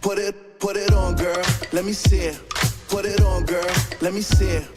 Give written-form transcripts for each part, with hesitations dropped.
Put it on, girl. Let me see it. Put it on, girl. Let me see it.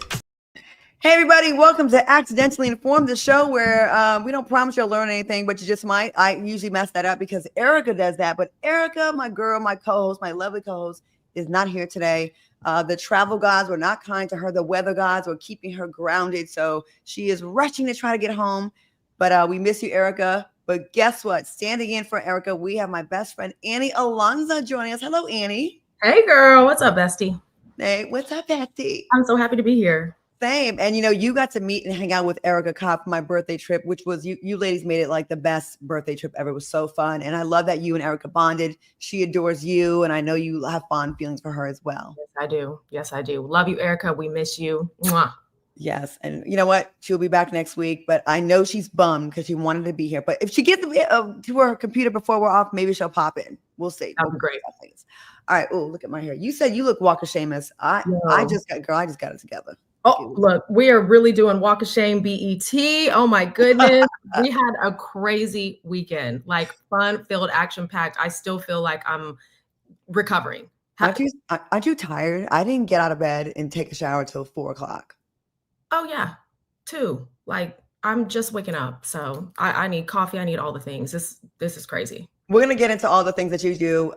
Hey everybody, welcome to Accidentally Informed, the show where we don't promise you'll learn anything, but you just might. I usually mess that up because Erica does that, but Erica, my girl, my co-host, my lovely co-host, is not here today. The travel gods were not kind to her. The weather gods were keeping her grounded, so she is rushing to try to get home. But we miss you, Erica. But guess what? Standing in for Erica, we have my best friend, Annie Alonzo, joining us. Hello, Annie. Hey, girl. What's up, bestie? Hey, what's up, Betty? I'm so happy to be here. Same. And you got to meet and hang out with Erica Kopp for my birthday trip, which was you ladies made it like the best birthday trip ever. It was so fun. And I love that you and Erica bonded. She adores you. And I know you have fond feelings for her as well. Yes, I do. Yes, I do. Love you, Erica. We miss you. Mwah. Yes. And you know what? She'll be back next week, but I know she's bummed because she wanted to be here. But if she gets to her computer before we're off, maybe she'll pop in. We'll see. That would be great. All right. Oh, look at my hair. You said you look Walk of Shameless. I just got it together. Oh, look, we are really doing Walk of Shame BET. Oh my goodness. We had a crazy weekend, like fun-filled, action-packed. I still feel like I'm recovering. Aren't you tired? I didn't get out of bed and take a shower till 4 o'clock. Oh yeah, 2. Like I'm just waking up. So I need coffee. I need all the things. This is crazy. We're going to get into all the things that you do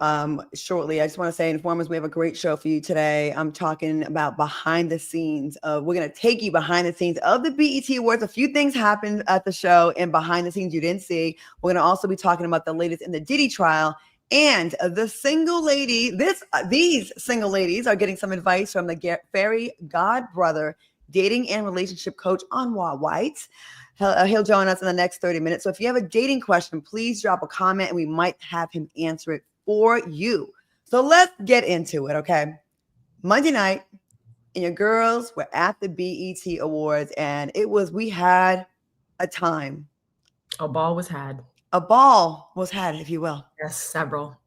shortly. I just want to say, Informers, we have a great show for you today. I'm talking about behind the scenes. We're going to take you behind the scenes of the BET Awards. A few things happened at the show and behind the scenes you didn't see. We're going to also be talking about the latest in the Diddy trial and the single lady. These single ladies are getting some advice from the fairy godbrother dating and relationship coach, Anwar White. He'll join us in the next 30 minutes. So if you have a dating question, please drop a comment and we might have him answer it for you. So let's get into it, okay? Monday night, and your girls were at the BET Awards, and we had a time. A ball was had. A ball was had, if you will. Yes, several.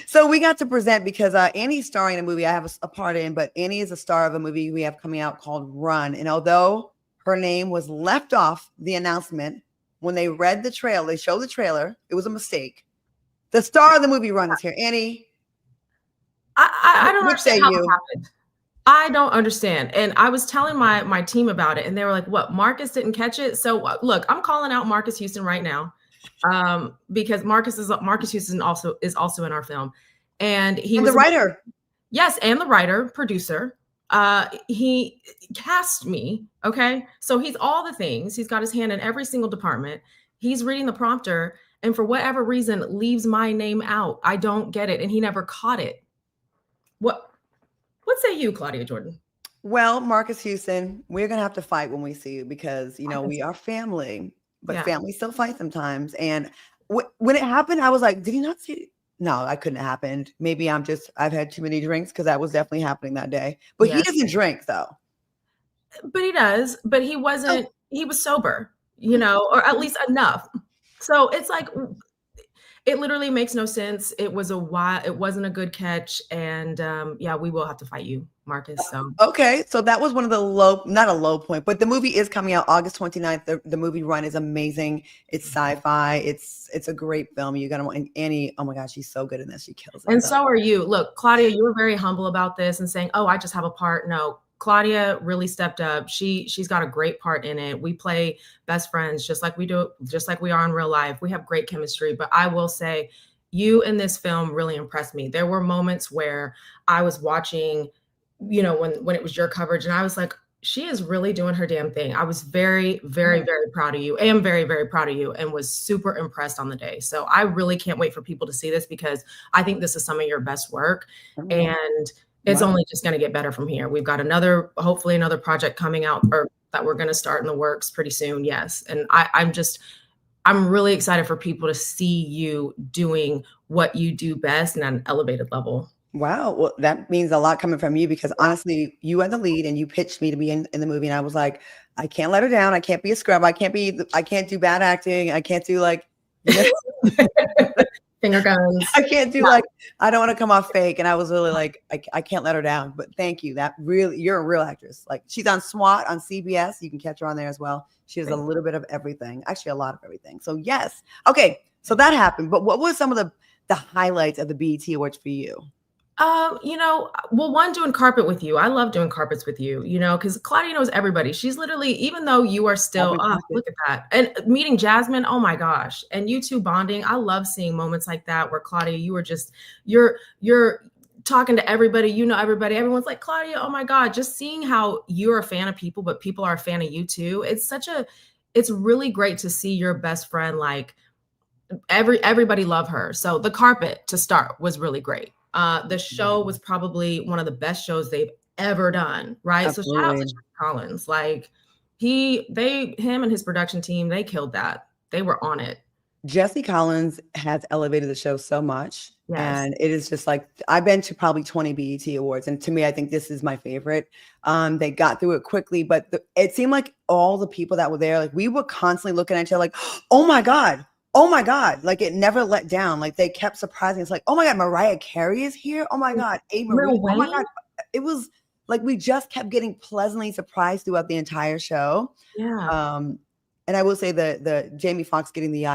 So we got to present because Annie's starring in a movie I have a part in, but Annie is a star of a movie we have coming out called Run. And although her name was left off the announcement, when they read the trailer, they showed the trailer, it was a mistake. The star of the movie Run is here. Annie, I don't understand how it happened. I don't understand. And I was telling my team about it, and they were like, what, Marcus didn't catch it? So look, I'm calling out Marcus Houston right now. Because Marcus Houston is also in our film, and he was the writer. Yes, and the writer, producer. He cast me. Okay, so he's all the things. He's got his hand in every single department. He's reading the prompter, and for whatever reason, leaves my name out. I don't get it, and he never caught it. What say you, Claudia Jordan? Well, Marcus Houston, we're gonna have to fight when we see you because we are family. But family still fight sometimes. And when it happened, I was like, did he not see it? No, that couldn't have happened. Maybe I've had too many drinks because that was definitely happening that day. But He doesn't drink though. But he does. But he wasn't, He was sober, or at least enough. So it's like, it literally makes no sense. It wasn't a good catch. And we will have to fight you, Marcus. So okay. So that was one of the not a low point, but the movie is coming out August 29th. The movie Run is amazing. It's sci-fi. It's a great film. You gotta want Annie. Oh my gosh, she's so good in this. She kills it. And so are you. Look, Claudia, you were very humble about this and saying, oh, I just have a part. No, Claudia really stepped up. She's got a great part in it. We play best friends just like we are in real life. We have great chemistry. But I will say, you in this film really impressed me. There were moments where I was watching, when it was your coverage, and I was like, she is really doing her damn thing. I was very, very, very proud of you. I am very, very proud of you, and was super impressed on the day. So I really can't wait for people to see this because I think this is some of your best work. And it's only just going to get better from here. We've got hopefully another project coming out or that we're going to start in the works pretty soon. Yes. And I'm really excited for people to see you doing what you do best and at an elevated level. Wow. Well, that means a lot coming from you because honestly, you are the lead and you pitched me to be in the movie. And I was like, I can't let her down. I can't be a scrub. I can't do bad acting. I can't do finger guns. I can't do I don't want to come off fake. And I was really like, I can't let her down. But thank you. You're a real actress. Like she's on SWAT on CBS. You can catch her on there as well. She has a little bit of everything. Actually, a lot of everything. So yes. Okay. So that happened. But what were some of the highlights of the BET Awards for you? Well, one, doing carpet with you. I love doing carpets with you, because Claudia knows everybody. She's literally, even though you are still, look at that. And meeting Jasmine, oh my gosh. And you two bonding. I love seeing moments like that where Claudia, you are just, you're talking to everybody, everybody. Everyone's like, Claudia, oh my God, just seeing how you're a fan of people, but people are a fan of you too. It's really great to see your best friend, like everybody love her. So the carpet to start was really great. The show was probably one of the best shows they've ever done, right? Absolutely. So shout out to Jesse Collins. Like him and his production team, they killed that. They were on it. Jesse Collins has elevated the show so much. Yes. And it is just like, I've been to probably 20 BET Awards. And to me, I think this is my favorite. They got through it quickly, but it seemed like all the people that were there, like we were constantly looking at each other like, oh my God. Oh my God. Like it never let down. Like they kept surprising. It's like, oh my God, Mariah Carey is here. Oh my God. Oh my God. It was like, we just kept getting pleasantly surprised throughout the entire show. Yeah. And I will say the Jamie Foxx getting the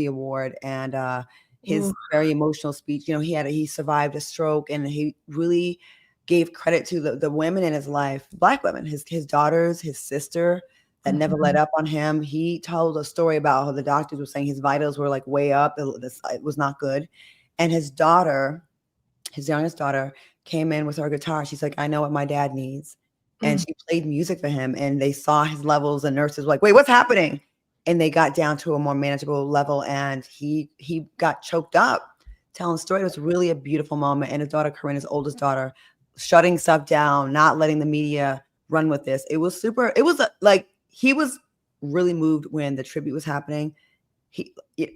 award and his very emotional speech, he survived a stroke and he really gave credit to the women in his life, Black women, his daughters, his sister, that never let up on him. He told a story about how the doctors were saying his vitals were like way up. It was not good. And his daughter, his youngest daughter, came in with her guitar. She's like, I know what my dad needs. And she played music for him and they saw his levels and nurses were like, wait, what's happening? And they got down to a more manageable level and he got choked up telling the story. It was really a beautiful moment. And his daughter, Corinne, his oldest daughter, shutting stuff down, not letting the media run with this. It was super. It was like, he was really moved when the tribute was happening.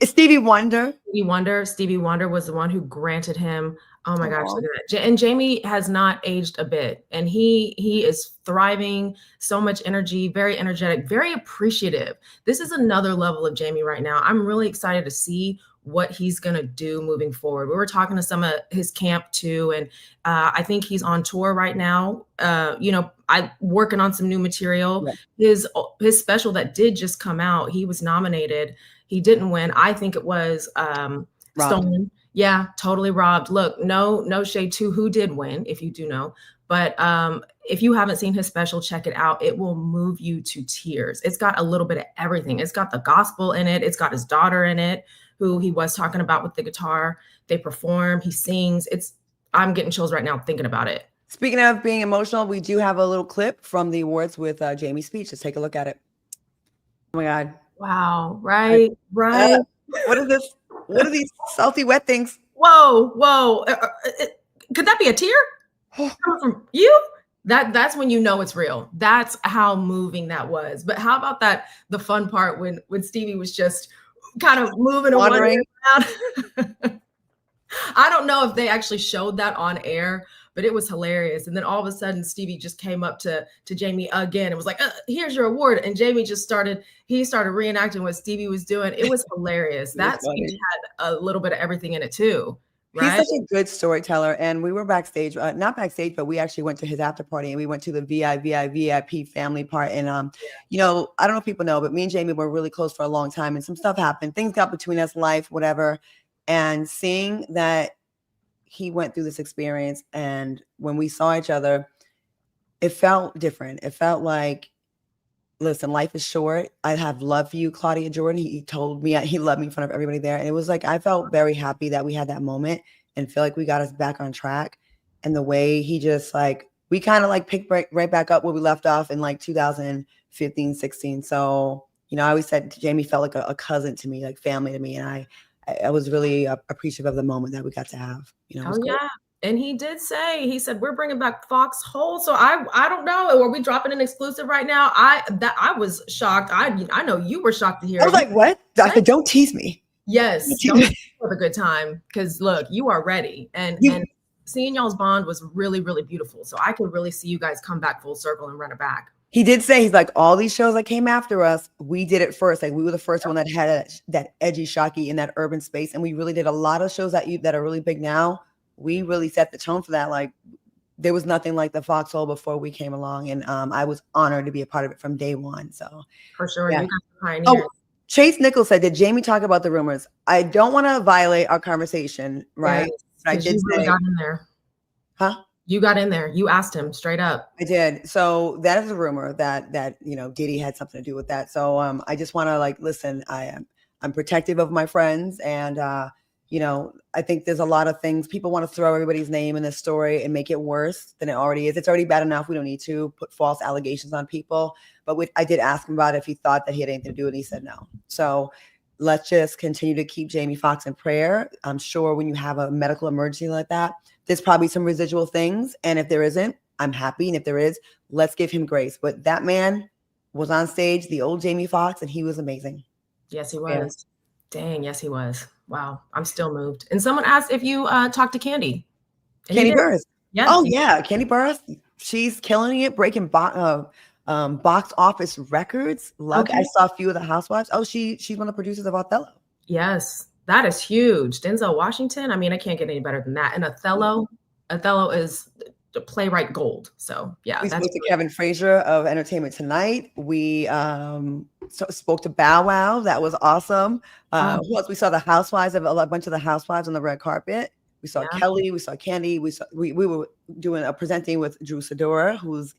Stevie Wonder was the one who granted him. Oh my gosh, look at that. And Jamie has not aged a bit. And he is thriving, so much energy, very energetic, very appreciative. This is another level of Jamie right now. I'm really excited to see what he's going to do moving forward. We were talking to some of his camp too. And I think he's on tour right now. I'm working on some new material. Yeah. His special that did just come out, he was nominated. He didn't win. I think it was stolen. Yeah, totally robbed. Look, no shade to who did win, if you do know. But if you haven't seen his special, check it out. It will move you to tears. It's got a little bit of everything. It's got the gospel in it. It's got his daughter in it, who he was talking about with the guitar. They perform, he sings. I'm getting chills right now thinking about it. Speaking of being emotional, we do have a little clip from the awards with Jamie's speech. Let's take a look at it. Oh my God. Wow. Right. What is this? What are these salty wet things? Whoa. Could that be a tear coming from you? That's when you know it's real. That's how moving that was. But how about the fun part when Stevie was just kind of moving and wandering around. I don't know if they actually showed that on air, but it was hilarious. And then all of a sudden, Stevie just came up to Jamie again and was like, here's your award. And Jamie just started reenacting what Stevie was doing. It was hilarious. That speech had a little bit of everything in it too. Right? He's such a good storyteller. And we were backstage, not backstage, but we actually went to his after party and we went to the VIP family part. And, I don't know if people know, but me and Jamie were really close for a long time and some stuff happened. Things got between us, life, whatever. And seeing that he went through this experience and when we saw each other, it felt different. It felt like, listen, life is short. I have love for you, Claudia Jordan. He told me he loved me in front of everybody there. And it was like, I felt very happy that we had that moment and feel like we got us back on track. And the way he just we kind of picked right back up where we left off in 2015, 16. So, I always said Jamie felt like a cousin to me, like family to me. And I was really appreciative of the moment that we got to have. Yeah. And he said, we're bringing back Foxhole. So I don't know. Are we dropping an exclusive right now? I was shocked. I know you were shocked to hear. I was like, what? I said, don't tease me. Yes. Don't have a good time. Because look, you are ready. And seeing y'all's bond was really, really beautiful. So I could really see you guys come back full circle and run it back. He did say, he's like, all these shows that came after us, we did it first. We were the first one that had that edgy, shocky in that urban space. And we really did a lot of shows that are really big now. We really set the tone for that. There was nothing like the Foxhole before we came along. And I was honored to be a part of it from day one. So for sure. Yeah. You guys are pioneers. Chase Nichols said, did Jamie talk about the rumors? I don't want to violate our conversation, right? Yes, But I 'cause did you really say, got in there. huh? You got in there. You asked him straight up. I did. So that is a rumor that Diddy had something to do with that. So I just want to like listen. I'm protective of my friends, and I think there's a lot of things people want to throw everybody's name in this story and make it worse than it already is. It's already bad enough. We don't need to put false allegations on people. But I did ask him about if he thought that he had anything to do with it. He said no. So let's just continue to keep Jamie Foxx in prayer. I'm sure when you have a medical emergency like that, there's probably some residual things. And if there isn't, I'm happy. And if there is, let's give him grace. But that man was on stage, the old Jamie Foxx, and he was amazing. Yes, he was. Yeah. Dang, yes, he was. Wow, I'm still moved. And someone asked if you talked to Candy. Candy Burris. Yeah. Oh, yeah. Candy Burris. She's killing it, breaking box office records. I saw a few of the housewives. Oh, she's one of the producers of Othello. Yes, that is huge. Denzel Washington. I mean, I can't get any better than that. And Othello is the playwright gold. So yeah, we spoke to Kevin Frazier of Entertainment Tonight. We spoke to Bow Wow. That was awesome. Who else? We saw the housewives of a bunch of the housewives on the red carpet. We saw Kelly. We saw Candy. We were doing a presenting with Drew Sidora, who's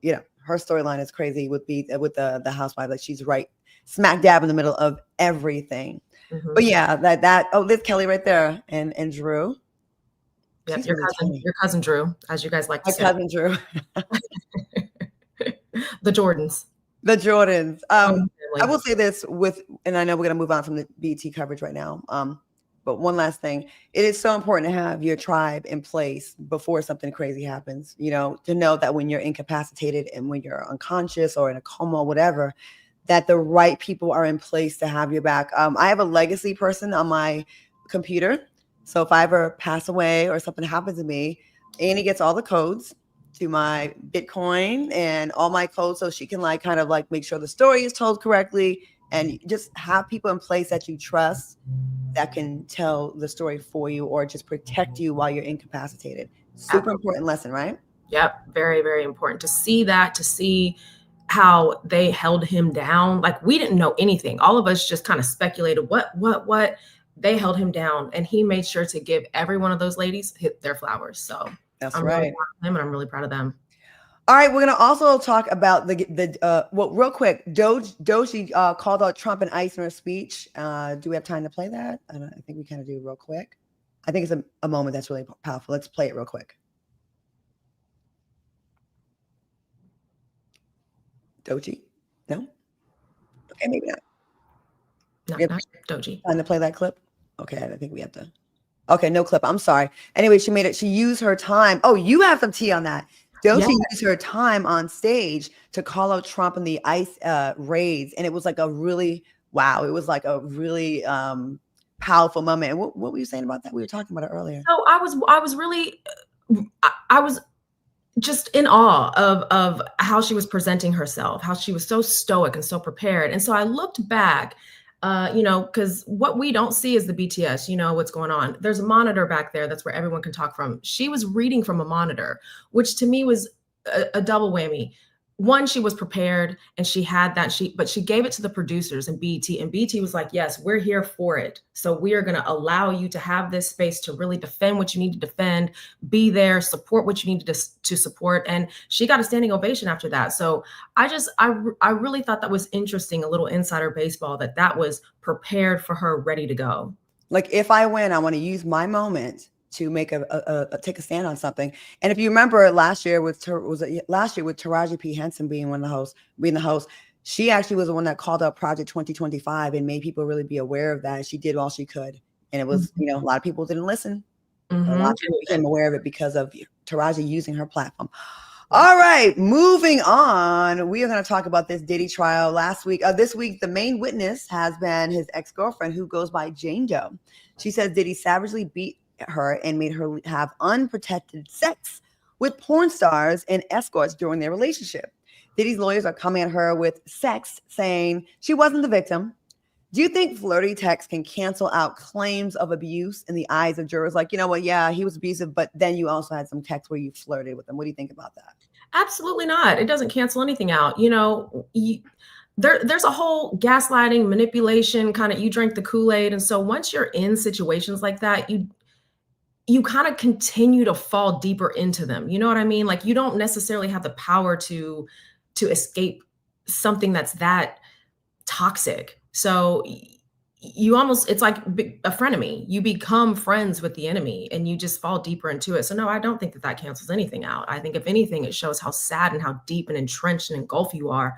her storyline is crazy with the housewife. Like she's right smack dab in the middle of everything. Mm-hmm. But yeah, there's Kelly right there and Drew. Yep, your cousin Drew, as you guys like to say. My cousin Drew. The Jordans. I will say this and I know we're going to move on from the BET coverage right now. But one last thing, it is so important to have your tribe in place before something crazy happens, to know that when you're incapacitated and when you're unconscious or in a coma or whatever, that the right people are in place to have your back. I have a legacy person on my computer. So if I ever pass away or something happens to me, Annie gets all the codes to my Bitcoin and all my codes so she can kind of make sure the story is told correctly and just have people in place that you trust that can tell the story for you or just protect you while you're incapacitated. Super important lesson, right? Yep. Very, very important to see how they held him down. Like we didn't know anything. All of us just kind of speculated what they held him down, and he made sure to give every one of those ladies their flowers. So that's I'm right. Really proud of him, and I'm really proud of them. All right, we're gonna also talk about real quick. Doshi called out Trump and ICE in her speech. Do we have time to play that? I think we kind of do real quick. I think it's a moment that's really powerful. Let's play it real quick. Doshi? No? Okay, maybe not. Not Doshi. Time to play that clip? Okay, I think we have to. Okay, no clip. I'm sorry. Anyway, she used her time. Oh, you have some tea on that. Doshi used her time on stage to call out Trump and the ICE raids. And it was a really powerful moment. What were you saying about that? We were talking about it earlier. So I was just in awe of how she was presenting herself, how she was so stoic and so prepared. And so I looked back, because what we don't see is the BTS, what's going on. There's a monitor back there. That's where everyone can talk from. She was reading from a monitor, which to me was a double whammy. One, she was prepared and she had that but she gave it to the producers and BET, and BET was like, yes, we're here for it. So we are going to allow you to have this space to really defend what you need to defend, be there, support what you need to support. And she got a standing ovation after that. So I really thought that was interesting, a little insider baseball, that was prepared for her, ready to go. If I win, I want to use my moment to make take a stand on something. And if you remember last year with Taraji P. Henson being the host, she actually was the one that called out Project 2025 and made people really be aware of that. She did all she could. And it was, a lot of people didn't listen. Mm-hmm. A lot of people became aware of it because of Taraji using her platform. All right, moving on. We are going to talk about this Diddy trial this week. The main witness has been his ex-girlfriend, who goes by Jane Doe. She says Diddy savagely beat her and made her have unprotected sex with porn stars and escorts during their relationship. Diddy's lawyers are coming at her with sex, saying she wasn't the victim. Do you think flirty text can cancel out claims of abuse in the eyes of jurors? Yeah, he was abusive, but then you also had some text where you flirted with him. What do you think about that? Absolutely not. It doesn't cancel anything out. there's a whole gaslighting, manipulation, kind of you drink the Kool-Aid. And so once you're in situations like that, you kind of continue to fall deeper into them. You know what I mean? Like you don't necessarily have the power to escape something that's that toxic. So you almost, it's like a frenemy. You become friends with the enemy and you just fall deeper into it. So no, I don't think that cancels anything out. I think if anything, it shows how sad and how deep and entrenched and engulfed you are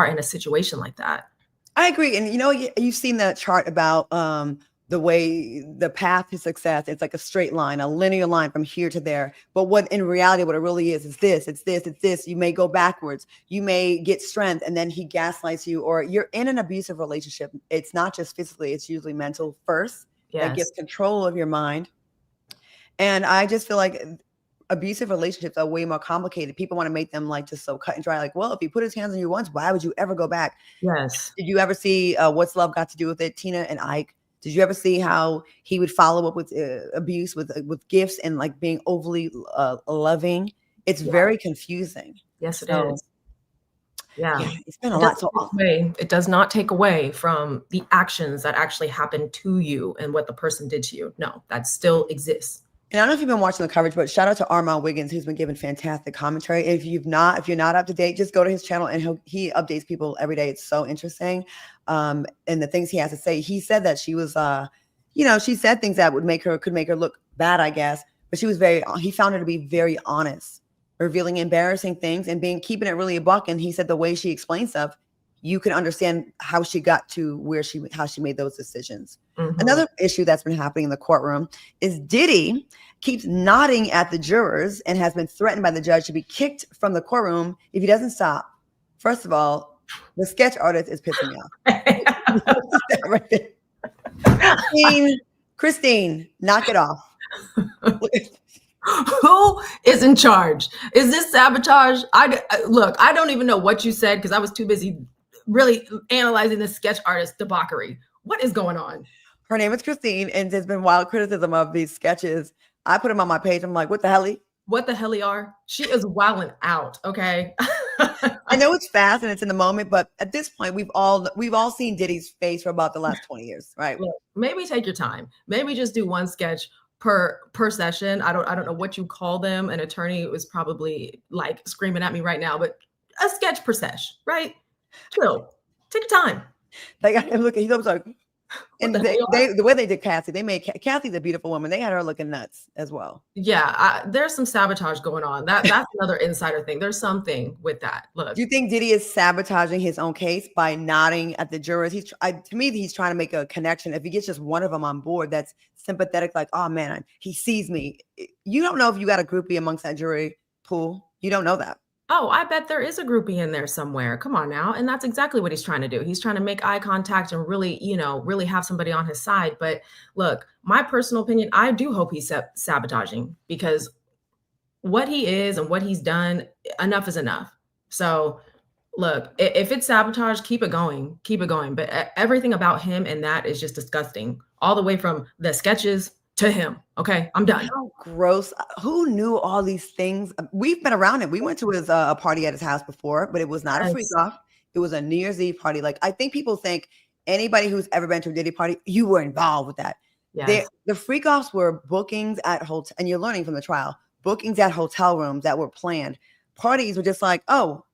in a situation like that. I agree. And you've seen that chart about the way the path to success. It's like a straight line, a linear line from here to there. But what in reality, what it really is this, it's this, it's this. You may go backwards. You may get strength and then he gaslights you, or you're in an abusive relationship. It's not just physically, it's usually mental first. Yes. That gets control of your mind. And I just feel like abusive relationships are way more complicated. People want to make them like just so cut and dry. Like, well, if he put his hands on you once, why would you ever go back? Yes. Did you ever see What's Love Got to Do with It? Tina and Ike. Did you ever see how he would follow up with abuse with gifts and like being overly loving? It's very confusing. Yes, it is. Yeah. It's been a lot. So it does not take away from the actions that actually happened to you and what the person did to you. No, that still exists. And I don't know if you've been watching the coverage, but shout out to Armand Wiggins, who's been giving fantastic commentary. If you're not up to date, just go to his channel and he updates people every day. It's so interesting. And the things he has to say, he said that she was, she said things that could make her look bad, I guess. But he found her to be very honest, revealing embarrassing things and keeping it really a buck. And he said the way she explains stuff, you can understand how she got to how she made those decisions. Mm-hmm. Another issue that's been happening in the courtroom is Diddy keeps nodding at the jurors and has been threatened by the judge to be kicked from the courtroom if he doesn't stop. First of all, the sketch artist is pissing me off. Right there. Christine, knock it off. Who is in charge? Is this sabotage? Look, I don't even know what you said because I was too busy really analyzing the sketch artist debauchery. What is going on? Her name is Christine, and there's been wild criticism of these sketches. I put them on my page. I'm like, what the hell? What the hell are? She is wilding out. Okay. I know it's fast and it's in the moment, but at this point, we've all seen Diddy's face for about the last 20 years, right? Look, maybe take your time. Maybe just do one sketch per session. I don't know what you call them. An attorney was probably like screaming at me right now, but a sketch per sesh, right? Chill. Take your time. Like, look, he was like, and the way they did Cassie, they made Cassie's a beautiful woman. They had her looking nuts as well. Yeah, there's some sabotage going on. That's another insider thing. There's something with that. Look, do you think Diddy is sabotaging his own case by nodding at the jurors? To me, he's trying to make a connection. If he gets just one of them on board, that's sympathetic. Like, oh man, he sees me. You don't know if you got a groupie amongst that jury pool. You don't know that. Oh, I bet there is a groupie in there somewhere. Come on now. And that's exactly what he's trying to do. He's trying to make eye contact and really, really have somebody on his side. But look, my personal opinion, I do hope he's sabotaging because what he is and what he's done, enough is enough. So look, if it's sabotage, keep it going. Keep it going. But everything about him and that is just disgusting. All the way from the sketches to him. Okay, I'm done. How gross. Who knew all these things? We've been around it. We went to his a party at his house before, but it was not a freak off. It was a New Year's Eve party. Like, I think people think anybody who's ever been to a Diddy party, you were involved with that. Yes. The freak offs were bookings at hotel, and you're learning from the trial, bookings at hotel rooms that were planned. Parties were just like, oh,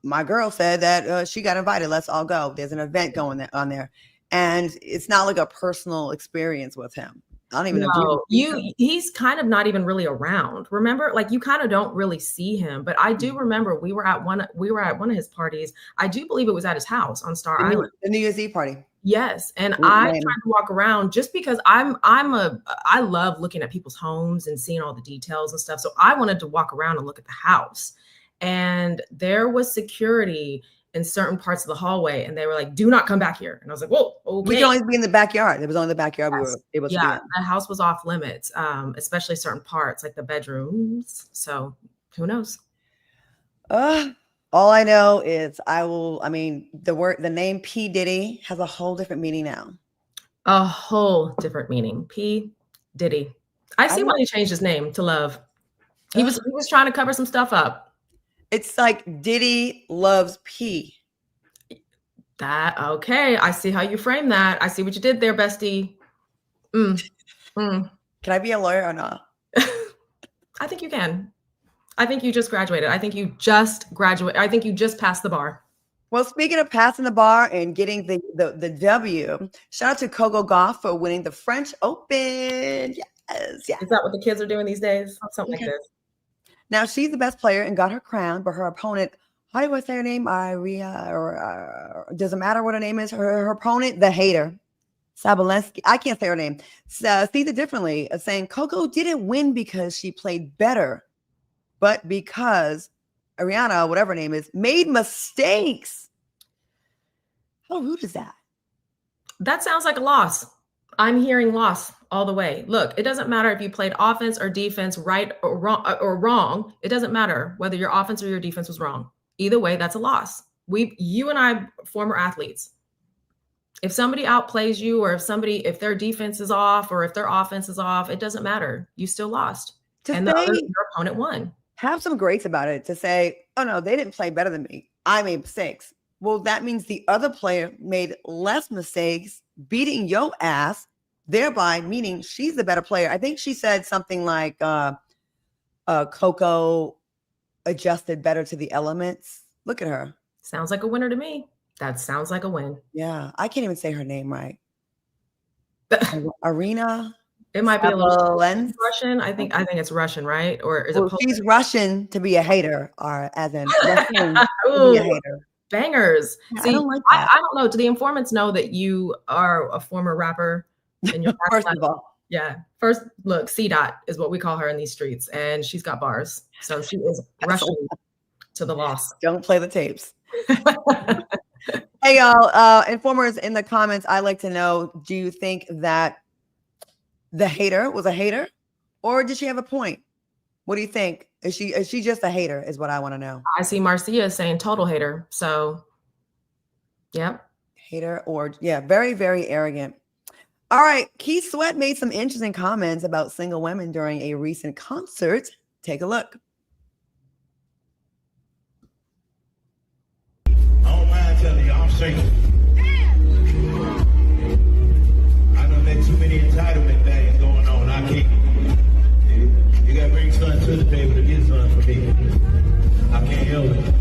my girl said that she got invited. Let's all go. There's an event going on there. And it's not like a personal experience with him. I don't even know. He's kind of not even really around. Remember, like you kind of don't really see him. But I do remember we were at one of his parties. I do believe it was at his house on Star Island. The New Year's Eve party. Yes. And I tried to walk around just because I love looking at people's homes and seeing all the details and stuff. So I wanted to walk around and look at the house. And there was security in certain parts of the hallway, and they were like, do not come back here. And I was like, whoa, okay. We could only be in the backyard. It was only the backyard we were able to be in. The house was off limits, especially certain parts, like the bedrooms. So who knows? All I know is the name P. Diddy has a whole different meaning now. A whole different meaning. P. Diddy. I see why he changed his name to Love. He was trying to cover some stuff up. It's like Diddy loves P. Okay. I see how you frame that. I see what you did there, bestie. Mm. Can I be a lawyer or not? I think you can. I think you just graduated. I think you just graduated. I think you just passed the bar. Well, speaking of passing the bar and getting the W, shout out to Coco Gauff for winning the French Open. Yes. Is that what the kids are doing these days? Something like this. Now, she's the best player and got her crown, but her opponent, how do I say her name? Iria, or doesn't matter what her name is. Her opponent, the hater, Sabalenski. I can't say her name. Sees it differently, saying Coco didn't win because she played better, but because Ariana, whatever her name is, made mistakes. How rude is that? That sounds like a loss. I'm hearing loss all the way. Look, it doesn't matter if you played offense or defense, right or wrong. It doesn't matter whether your offense or your defense was wrong. Either way, that's a loss. You and I, former athletes. If somebody outplays you, or if their defense is off, or if their offense is off, it doesn't matter. You still lost. And your opponent won. Have some grace about it to say, oh no, they didn't play better than me. I made mistakes. Well, that means the other player made less mistakes, beating your ass, thereby meaning she's the better player. I think she said something like Koko adjusted better to the elements. Look at her. Sounds like a winner to me. That sounds like a win. Yeah, I can't even say her name right. Arena. It might be a little Russian. I think it's Russian, right? Or is it Polish? She's Russian to be a hater, or as in Russian to be a hater. Bangers. Yeah, see, I don't like that. I don't know. Do the informants know that you are a former rapper? In your First of all. Yeah. First, look, C-Dot is what we call her in these streets, and she's got bars. So she is Russian to the loss. Don't play the tapes. Hey, y'all, informers in the comments, I'd like to know, do you think that the hater was a hater, or did she have a point? What do you think? Is she just a hater is what I want to know. I see Marcia saying total hater. So, yep. Hater, or yeah, very, very arrogant. All right. Keith Sweat made some interesting comments about single women during a recent concert. Take a look. I don't mind telling you, I'm single. I done met too many entitlement things going on. I can't. You gotta bring something to the table to get something for me. I can't help it.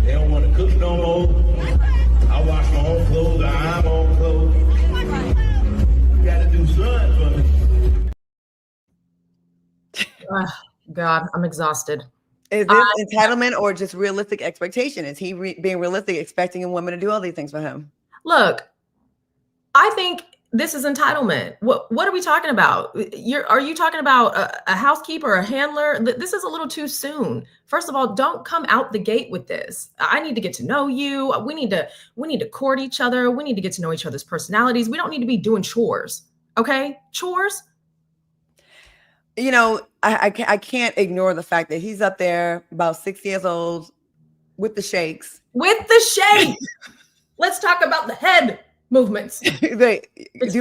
They don't want to cook no more. I wash my own clothes. I iron my own clothes. You gotta do something for me. God, I'm exhausted. Is this entitlement or just realistic expectation? Is he being realistic, expecting a woman to do all these things for him? Look, I think this is entitlement. What are we talking about? Are you talking about a housekeeper, a handler? This is a little too soon. First of all, don't come out the gate with this. I need to get to know you. We need to court each other. We need to get to know each other's personalities. We don't need to be doing chores. Okay? Chores. You know, I can't ignore the fact that he's up there about 6 years old with the shakes. With the shakes. Let's talk about the head movements. Do that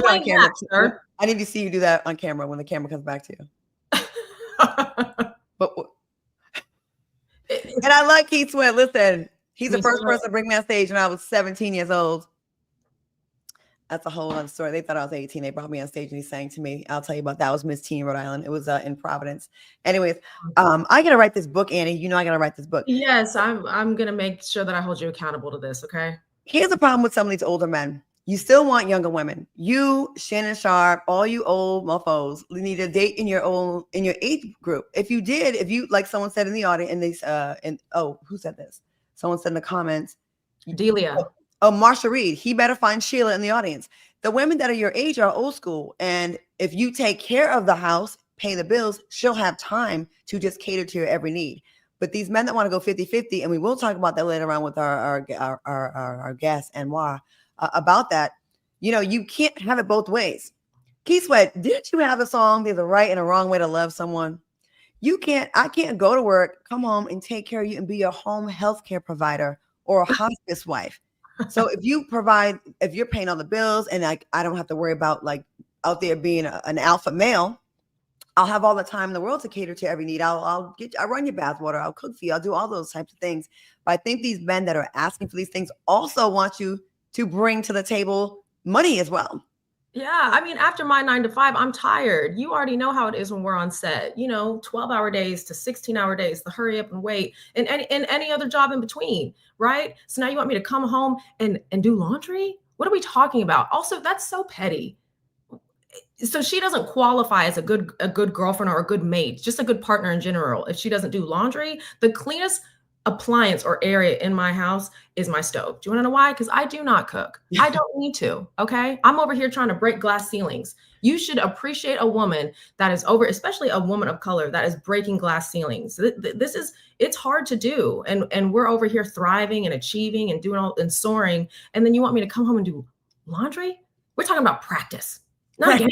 on camera. Sir. I need to see you do that on camera when the camera comes back to you. But and I like Keith Sweat. Listen, he's the first person to bring me on stage when I was 17 years old. That's a whole other story. They thought I was 18. They brought me on stage and he sang to me. I'll tell you about that. It was Miss Teen, Rhode Island. It was in Providence. Anyways, I gotta write this book, Annie. You know I gotta write this book. Yes, I'm gonna make sure that I hold you accountable to this. Okay. Here's the problem with some of these older men. You still want younger women. You, Shannon Sharp, all you old mofos, need a date in your age group. If you like someone said in the audience, who said this? Someone said in the comments, Delia. Oh, Marsha Reed, he better find Sheila in the audience. The women that are your age are old school. And if you take care of the house, pay the bills, she'll have time to just cater to your every need. But these men that want to go 50-50, and we will talk about that later on with our guest, Anwar, about that, you know, you can't have it both ways. Keith Sweat, didn't you have a song, there's a right and a wrong way to love someone? I can't go to work, come home and take care of you and be your home health care provider or a hospice wife. So if you're paying all the bills and I don't have to worry about like out there being an alpha male, I'll have all the time in the world to cater to every need. I'll run your bathwater. I'll cook for you. I'll do all those types of things. But I think these men that are asking for these things also want you to bring to the table money as well. Yeah, I mean, after my 9 to 5, I'm tired. You already know how it is when we're on set. 12-hour days to 16-hour days, the hurry up and wait, and any other job in between, right? So now you want me to come home and do laundry? What are we talking about? Also, that's so petty. So she doesn't qualify as a good girlfriend or a good mate, just a good partner in general. If she doesn't do laundry, the cleanest appliance or area in my house is my stove. Do you want to know why? Because I do not cook. I don't need to. Okay. I'm over here trying to break glass ceilings. You should appreciate a woman that is especially a woman of color that is breaking glass ceilings. It's hard to do. And we're over here thriving and achieving and doing all and soaring. And then you want me to come home and do laundry? We're talking about practice. Not game.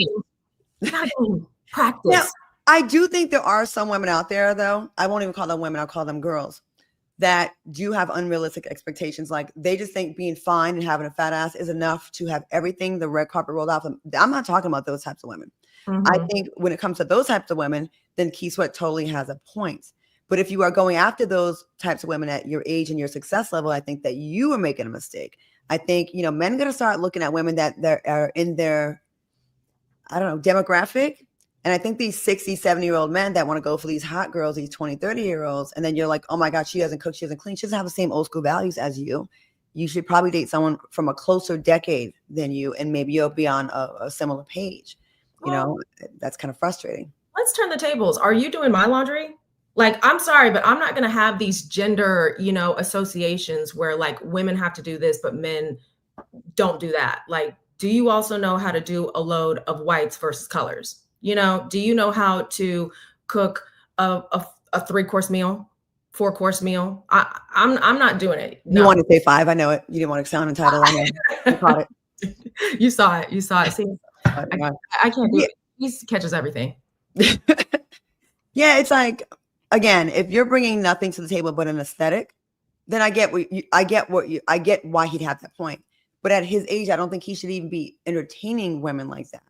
Not game. Practice. Now, I do think there are some women out there, though. I won't even call them women. I'll call them girls that do have unrealistic expectations. Like they just think being fine and having a fat ass is enough to have everything, the red carpet rolled off them. I'm not talking about those types of women. I think when it comes to those types of women, then Key Sweat totally has a point. But if you are going after those types of women at your age and your success level, I think that you are making a mistake. I think, men are going to start looking at women that are in their, demographic. And I think these 60, 70-year-old men that want to go for these hot girls, these 20, 30-year-olds, and then you're like, oh my God, she doesn't cook, she doesn't clean, she doesn't have the same old school values as you. You should probably date someone from a closer decade than you, and maybe you'll be on a similar page. That's kind of frustrating. Let's turn the tables. Are you doing my laundry? Like, I'm sorry, but I'm not going to have these gender, associations where like women have to do this, but men don't do that. Like, do you also know how to do a load of whites versus colors? Do you know how to cook a 3-course meal, 4-course meal? I'm not doing it. No. You want to say 5? I know it. You didn't want to sound entitled. I know. You caught it. You saw it. See, I can't do it. He catches everything. Yeah, it's like, again, if you're bringing nothing to the table but an aesthetic, then I get why he'd have that point. But at his age, I don't think he should even be entertaining women like that.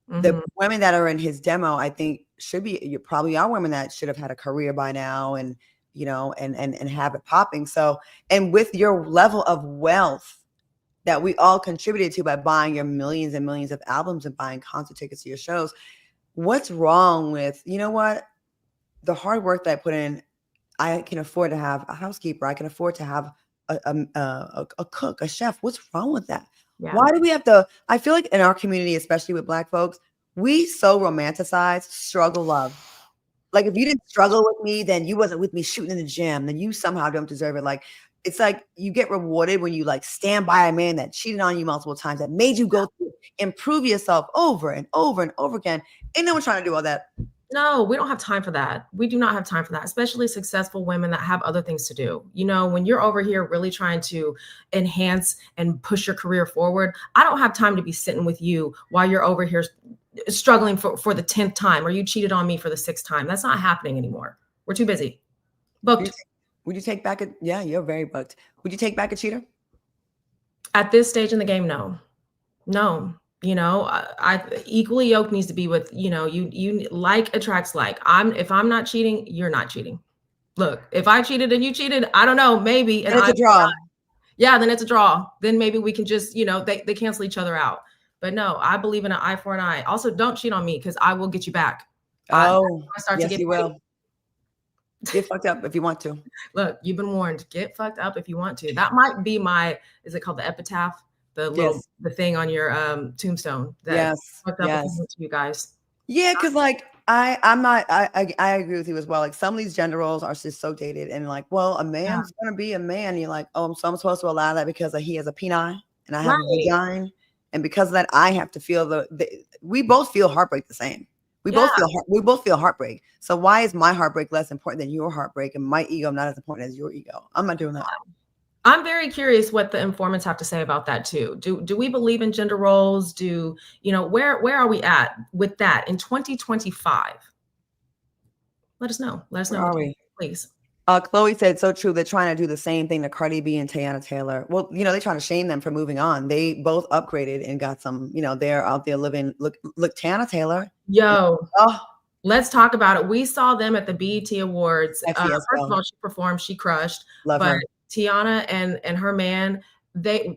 The women that are in his demo, I think you probably are women that should have had a career by now and have it popping. So, and with your level of wealth that we all contributed to by buying your millions and millions of albums and buying concert tickets to your shows, what's wrong with, the hard work that I put in? I can afford to have a housekeeper. I can afford to have a cook, a chef. What's wrong with that? Yeah. Why do we have to? I feel like in our community, especially with Black folks, we so romanticize struggle love. Like if you didn't struggle with me, then you wasn't with me shooting in the gym, then you somehow don't deserve it. Like it's like you get rewarded when you like stand by a man that cheated on you multiple times, that made you go through, improve yourself over and over and over again. Ain't no one trying to do all that. No, we don't have time for that. We do not have time for that, especially successful women that have other things to do. When you're over here really trying to enhance and push your career forward, I don't have time to be sitting with you while you're over here struggling for the 10th time, or you cheated on me for the 6th time. That's not happening anymore. We're too busy. Booked. Would you take back yeah, you're very booked. Would you take back a cheater? At this stage in the game, no. I equally yoked needs to be with, you like attracts like. If I'm not cheating, you're not cheating. Look, if I cheated and you cheated, I don't know, maybe. And it's a draw. Yeah, then it's a draw. Then maybe we can just, they cancel each other out. But no, I believe in an eye for an eye. Also, don't cheat on me because I will get you back. You will. Get fucked up if you want to. Look, you've been warned. Get fucked up if you want to. That might be is it called the epitaph? The thing on your tombstone. Fucked up to you guys. Yeah, because like I agree with you as well. Like some of these gender roles are just so dated, and like, well, a man's gonna be a man. You're like, oh, so I'm supposed to allow that because he has a penile and I have a vagina, and because of that, I have to feel we both feel heartbreak the same. We both feel heartbreak. So why is my heartbreak less important than your heartbreak, and my ego not as important as your ego? I'm not doing that. I'm very curious what the informants have to say about that too. Do we believe in gender roles? Where are we at with that in 2025? Let us know. Let us know. Where are we? Please. Chloe said, so true. They're trying to do the same thing to Cardi B and Teyana Taylor. Well, they're trying to shame them for moving on. They both upgraded and got some, they're out there living. Look, Teyana Taylor. Yo. Let's talk about it. We saw them at the BET Awards. Sexy as First of well. all, she performed, she crushed. Love But her. Tiana and her man,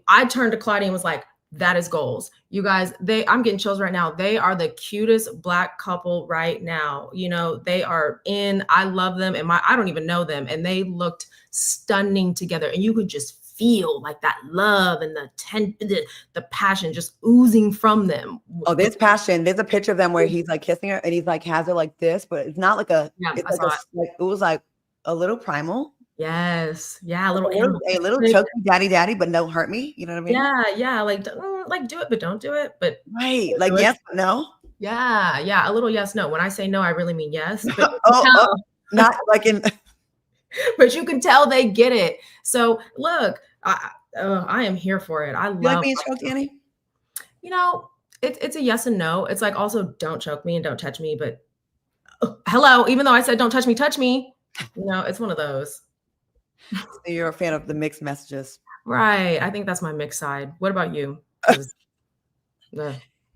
I turned to Claudia and was like, that is goals. You guys, I'm getting chills right now. They are the cutest Black couple right now. You know, they are in. I love them, and I don't even know them, and they looked stunning together. And you could just feel like that love and the passion just oozing from them. Oh, there's passion. There's a picture of them where he's like kissing her and he's like has her like this, but it's not like a. Yeah, It's like it was like a little primal. Yes. Yeah. A little choke me, daddy, but don't hurt me. You know what I mean? Yeah. Yeah. Like do it, but don't do it. But right. Like yes, but no. Yeah. Yeah. A little yes, no. When I say no, I really mean yes. But not like in. But you can tell they get it. So look, I am here for it. I love. You like being choked, Annie? You know, it's a yes and no. It's like also don't choke me and don't touch me. But hello, even though I said don't touch me. You know, it's one of those. So you're a fan of the mixed messages, right? I think that's my mixed side. What about you?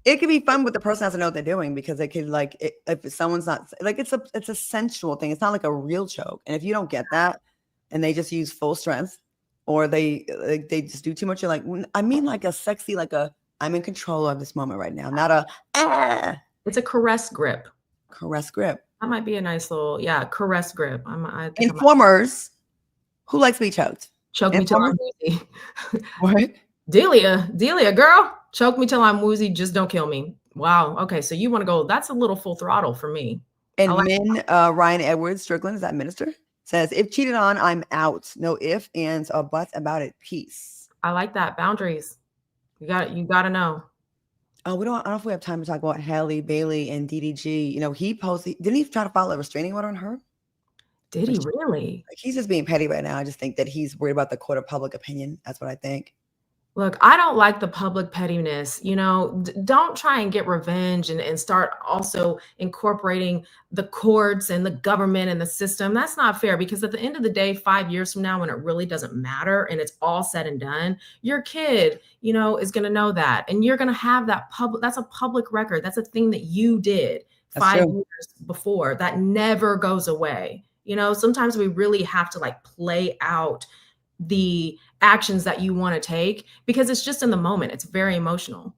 It can be fun, but the person has to know what they're doing because it could if someone's not like it's a sensual thing. It's not like a real choke, and if you don't get that, and they just use full strength, or they just do too much, you're like, I mean, like a sexy, like a I'm in control of this moment right now, not a. It's a caress grip. Caress grip. That might be a nice little caress grip. Informers. Who likes to be choked? Choke me till I'm woozy. What? Delia, girl. Choke me till I'm woozy. Just don't kill me. Wow. Okay. So you want to go, that's a little full throttle for me. And Ryan Edwards Strickland, is that minister? Says, if cheated on, I'm out. No ifs, ands, or buts about it. Peace. I like that. Boundaries. You got to know. Oh, I don't know if we have time to talk about Halle Bailey and DDG. You know, didn't he try to file a restraining order on her? Did he really? Like, he's just being petty right now. I just think that he's worried about the court of public opinion. That's what I think. Look, I don't like the public pettiness. You know, don't try and get revenge and start also incorporating the courts and the government and the system. That's not fair, because at the end of the day, 5 years from now, when it really doesn't matter and it's all said and done, your kid, you know, is going to know that. And you're going to have that that's a public record. That's a thing that you did 5 years before. That never goes away. You know, sometimes we really have to like play out the actions that you want to take because it's just in the moment. It's very emotional.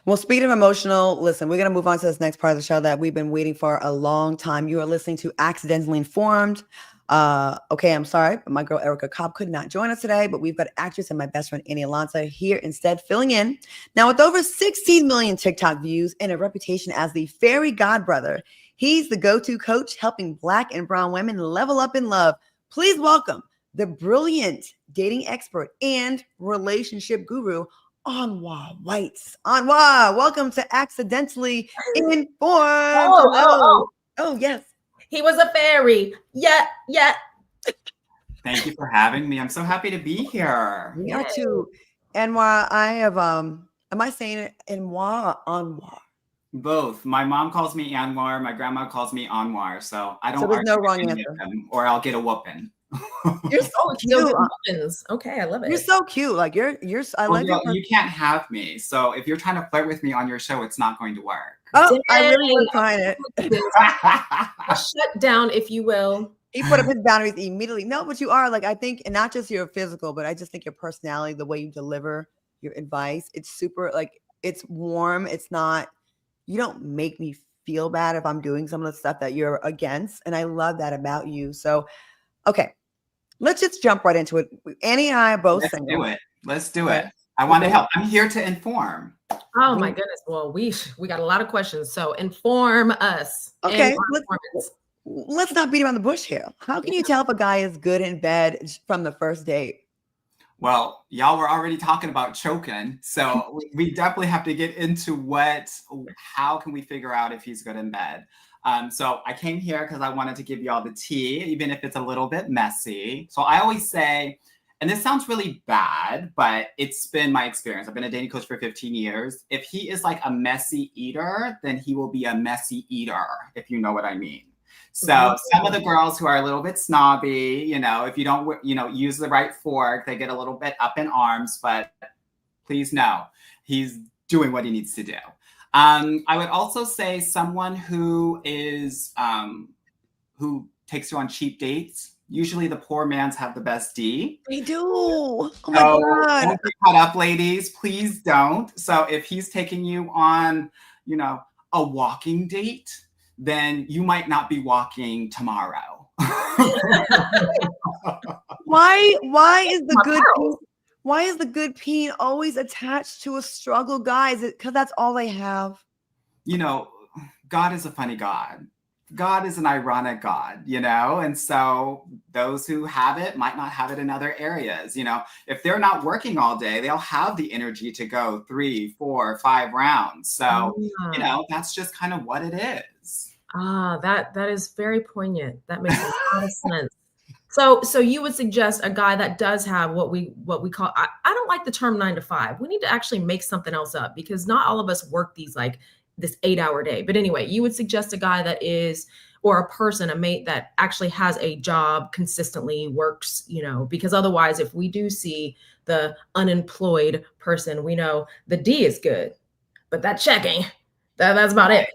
Well, speaking of emotional, listen, we're going to move on to this next part of the show that we've been waiting for a long time. You are listening to Accidentally Informed. Okay, I'm sorry, but my girl Erica Cobb could not join us today, but we've got actress and my best friend Annie Alonso here instead, filling in. Now, with over 16 million TikTok views and a reputation as the fairy godbrother, he's the go-to coach helping Black and brown women level up in love. Please welcome the brilliant dating expert and relationship guru, Anwar White. Anwar, welcome to Accidentally Informed. Oh, yes. He was a fairy. Yeah. Thank you for having me. I'm so happy to be here. We are too. Anwar, I have, am I saying it Anwar or Anwar? Both. My mom calls me Anwar. My grandma calls me Anwar. So I don't. So there's no wrong answer. Or I'll get a whooping. You're so cute. Okay, I love it. You're so cute. Like you're. I like you can't have me. So if you're trying to flirt with me on your show, it's not going to work. Oh, I really was trying it. Shut down, if you will. He put up his boundaries immediately. No, but you are like, I think, and not just your physical, but I just think your personality, the way you deliver your advice, it's super, like, it's warm. It's not, you don't make me feel bad if I'm doing some of the stuff that you're against. And I love that about you. So, okay, let's just jump right into it. Annie and I are both single. Let's do it. I want to help. I'm here to inform. Oh my goodness. Well, we got a lot of questions. So inform us. Okay. Let's not beat around the bush here. How can you tell if a guy is good in bed from the first date? Well, y'all were already talking about choking. So we definitely have to get into how can we figure out if he's good in bed? So I came here because I wanted to give y'all the tea, even if it's a little bit messy. So I always say, and this sounds really bad, but it's been my experience. I've been a dating coach for 15 years. If he is like a messy eater, then he will be a messy eater, if you know what I mean. So some of the girls who are a little bit snobby, you know, if you don't, use the right fork, they get a little bit up in arms, but please know he's doing what he needs to do. I would also say someone who is who takes you on cheap dates. Usually the poor man's have the best D. They do. Oh my So God. don't get caught up, ladies. Please don't. So if he's taking you on, you know, a walking date, then you might not be walking tomorrow. Why is the My good pearls. why is the good peen always attached to a struggle guy? Is it because that's all they have? You know, God is a funny God. God is an ironic God, you know? And so those who have it might not have it in other areas. You know, if they're not working all day, they'll have the energy to go 3, 4, 5 rounds. So, you know, that's just kind of what it is. That is very poignant. That makes a lot of sense. So you would suggest a guy that does have what we call, I don't like the term 9 to 5. We need to actually make something else up because not all of us work these like this 8-hour day. But anyway, you would suggest a guy that is, or a person, a mate that actually has a job, consistently works, you know, because otherwise if we do see the unemployed person, we know the D is good, but that checking, that's about it.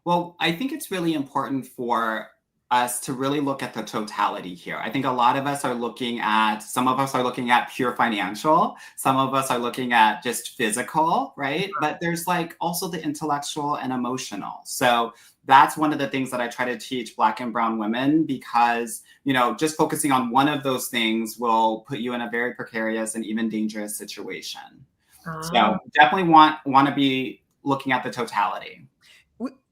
Well, I think it's really important for us to really look at the totality here. I think a lot of us are looking at, some of us are looking at pure financial, some of us are looking at just physical, right? But there's like also the intellectual and emotional. So that's one of the things that I try to teach Black and brown women because, you know, just focusing on one of those things will put you in a very precarious and even dangerous situation. So definitely want to be looking at the totality.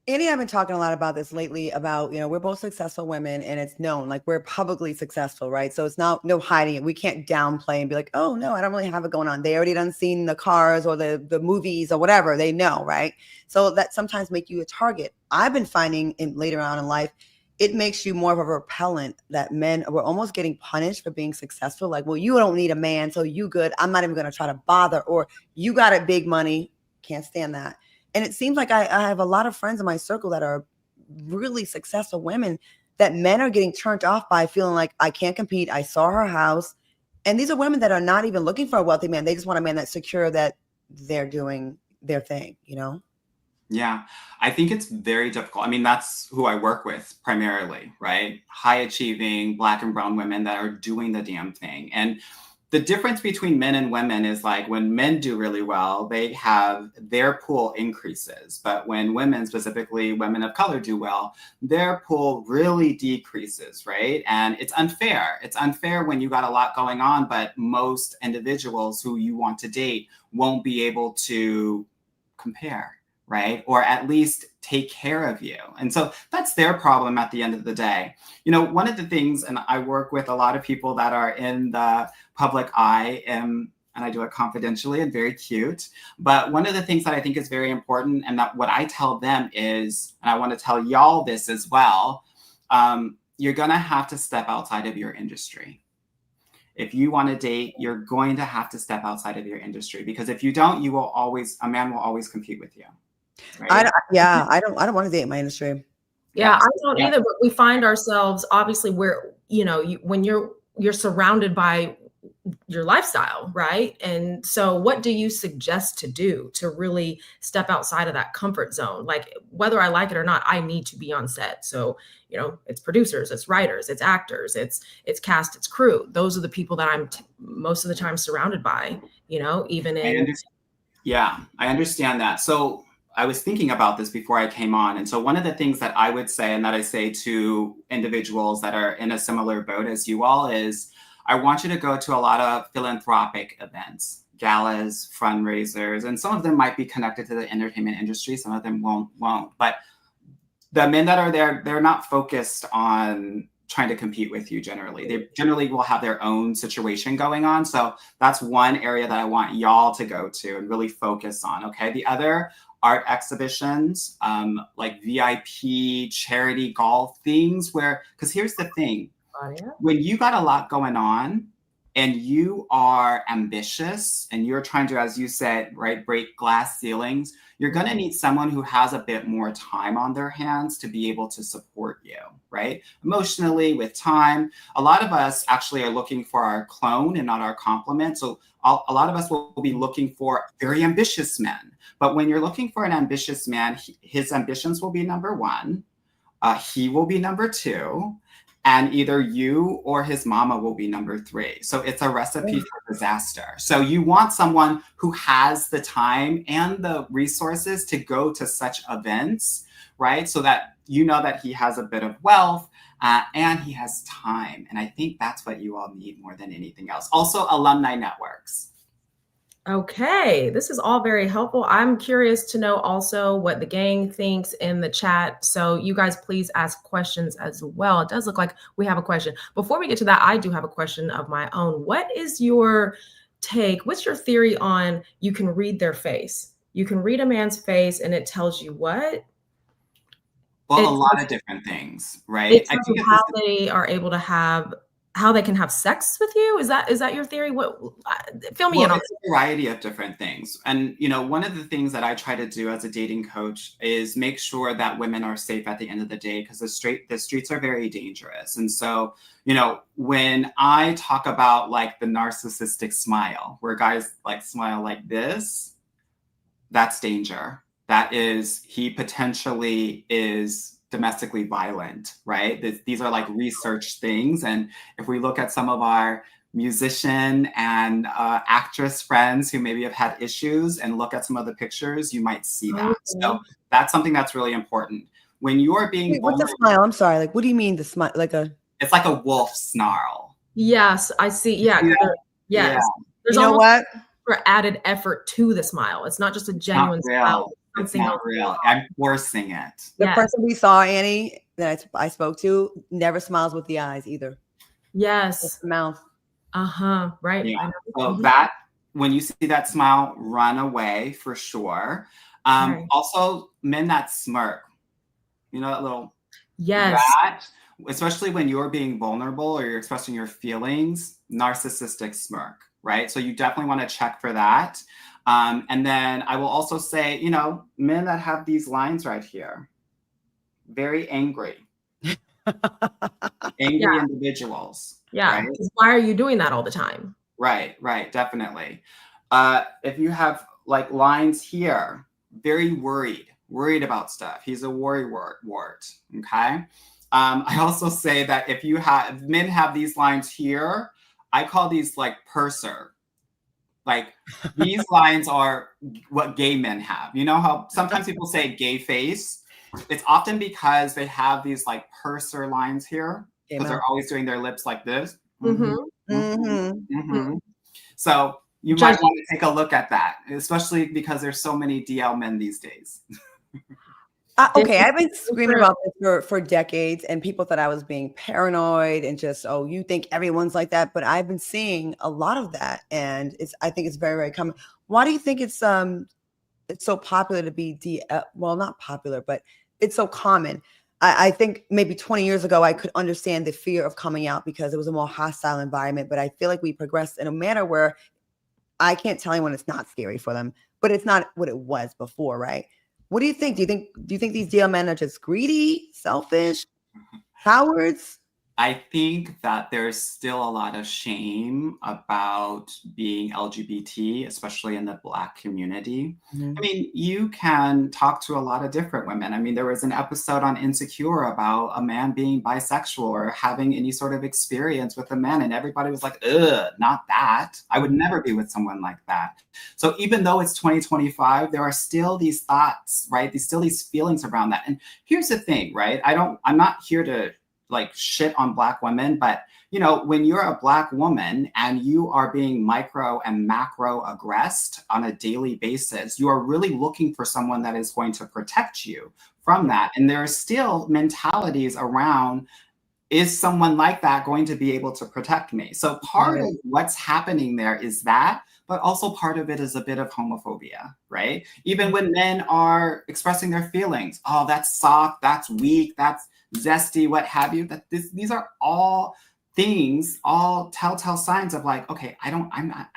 Annie and I have been talking a lot about this lately about, you know, we're both successful women and it's known, like we're publicly successful, right? So it's not no hiding it. We can't downplay and be like, oh no, I don't really have it going on. They already done seen the cars or the movies or whatever, they know, right? So that sometimes make you a target. I've been finding later on in life, it makes you more of a repellent that men were almost getting punished for being successful. Like, well, you don't need a man, so you good. I'm not even going to try to bother. Or you got it, big money. Can't stand that. And it seems like I have a lot of friends in my circle that are really successful women that men are getting turned off by feeling like I can't compete. I saw her house. And these are women that are not even looking for a wealthy man. They just want a man that's secure that they're doing their thing, you know? Yeah, I think it's very difficult. I mean, that's who I work with primarily, right? High achieving Black and brown women that are doing the damn thing. And the difference between men and women is like when men do really well, they have their pool increases. But when women, specifically women of color, do well, their pool really decreases, right? And it's unfair. It's unfair when you got a lot going on, but most individuals who you want to date won't be able to compare, right? Or at least take care of you. And so that's their problem at the end of the day. You know, one of the things, and I work with a lot of people that are in the public eye, and I do it confidentially and very cute. But one of the things that I think is very important, and that what I tell them is, and I want to tell y'all this as well, you're going to have to step outside of your industry. If you want to date, you're going to have to step outside of your industry, because if you don't, a man will always compete with you. Right? I don't want to date in my industry. Yeah, I don't either. But we find ourselves obviously where, you know, when you're surrounded by your lifestyle, right? And so what do you suggest to do to really step outside of that comfort zone? Like, whether I like it or not, I need to be on set. So, you know, it's producers, it's writers, it's actors, it's cast, it's crew. Those are the people that I'm most of the time surrounded by, you know, even in. Yeah, I understand that. So I was thinking about this before I came on. And so one of the things that I would say, and that I say to individuals that are in a similar boat as you all, is I want you to go to a lot of philanthropic events, galas, fundraisers, and some of them might be connected to the entertainment industry. Some of them won't. But the men that are there, they're not focused on trying to compete with you generally. They generally will have their own situation going on. So that's one area that I want y'all to go to and really focus on, okay? The other, art exhibitions, like VIP, charity, golf, things where, because here's the thing, when you got a lot going on and you are ambitious and you're trying to, as you said, right, break glass ceilings, you're going to need someone who has a bit more time on their hands to be able to support you, right? Emotionally, with time. A lot of us actually are looking for our clone and not our complement. So a lot of us will be looking for very ambitious men. But when you're looking for an ambitious man, his ambitions will be number one. He will be number two. And either you or his mama will be number three. So it's a recipe for disaster. So you want someone who has the time and the resources to go to such events, right? So that you know that he has a bit of wealth and he has time. And I think that's what you all need more than anything else. Also, alumni networks. Okay, this is all very helpful. I'm curious to know also what the gang thinks in the chat. So you guys please ask questions as well. It does look like we have a question. Before we get to that, I do have a question of my own. What is your take? What's your theory on you can read their face? You can read a man's face and it tells you what? Well, a lot of different things, right? It tells you how they are able to have, how they can have sex with you. Is that your theory? What, fill me in on it's a variety of different things. And, you know, one of the things that I try to do as a dating coach is make sure that women are safe at the end of the day, because the streets are very dangerous. And so, you know, when I talk about like the narcissistic smile, where guys like smile like this, that's danger. That is, he potentially is domestically violent, right? These are like research things. And if we look at some of our musician and actress friends who maybe have had issues and look at some of the pictures, you might see that. So that's something that's really important. When you're being Wait, what's a smile? I'm sorry. Like, what do you mean the smile? Like it's like a wolf snarl. Yes, I see. Yeah. Yes. Yeah. There's you know what? For added effort to the smile. It's not just a genuine smile. It's not real. I'm forcing it. The person we saw, Annie, that I spoke to, never smiles with the eyes either. Yes. It's the mouth. Right. Yeah. So that, when you see that smile, run away for sure. Right. Also, men that smirk, you know, that little rat, especially when you're being vulnerable or you're expressing your feelings, narcissistic smirk, right? So you definitely want to check for that. And then I will also say, you know, men that have these lines right here, very angry, individuals. Yeah. Right? Why are you doing that all the time? Right, definitely. If you have like lines here, very worried about stuff. He's a worry wart, okay? I also say that if men have these lines here, I call these like purser. Like these lines are what gay men have. You know how sometimes people say gay face? It's often because they have these like purser lines here because they're always doing their lips like this. So you might want to take a look at that, especially because there's so many DL men these days. Okay, I've been screaming about this for decades, and people thought I was being paranoid and just, oh, you think everyone's like that. But I've been seeing a lot of that, and I think it's very, very common. Why do you think it's so popular to be well, not popular, but it's so common? I think maybe 20 years ago, I could understand the fear of coming out because it was a more hostile environment. But I feel like we progressed in a manner where I can't tell anyone it's not scary for them, but it's not what it was before, right? What do you think? Do you think these DL men are just greedy, selfish, cowards? I think that there's still a lot of shame about being LGBT, especially in the Black community. I mean, you can talk to a lot of different women. I mean, there was an episode on Insecure about a man being bisexual or having any sort of experience with a man, and everybody was like, ugh, not that. I would never be with someone like that. So even though it's 2025, there are still these thoughts, right? There's still these feelings around that. And here's the thing, right? I'm not here to like shit on Black women, but you know, when you're a Black woman and you are being micro and macro aggressed on a daily basis, you are really looking for someone that is going to protect you from that. And there are still mentalities around, is someone like that going to be able to protect me? So part of what's happening there is that, but also part of it is a bit of homophobia, right? Even when men are expressing their feelings, oh, that's soft, that's weak, that's zesty, what have you. These are all things, all telltale signs of like, okay, I'm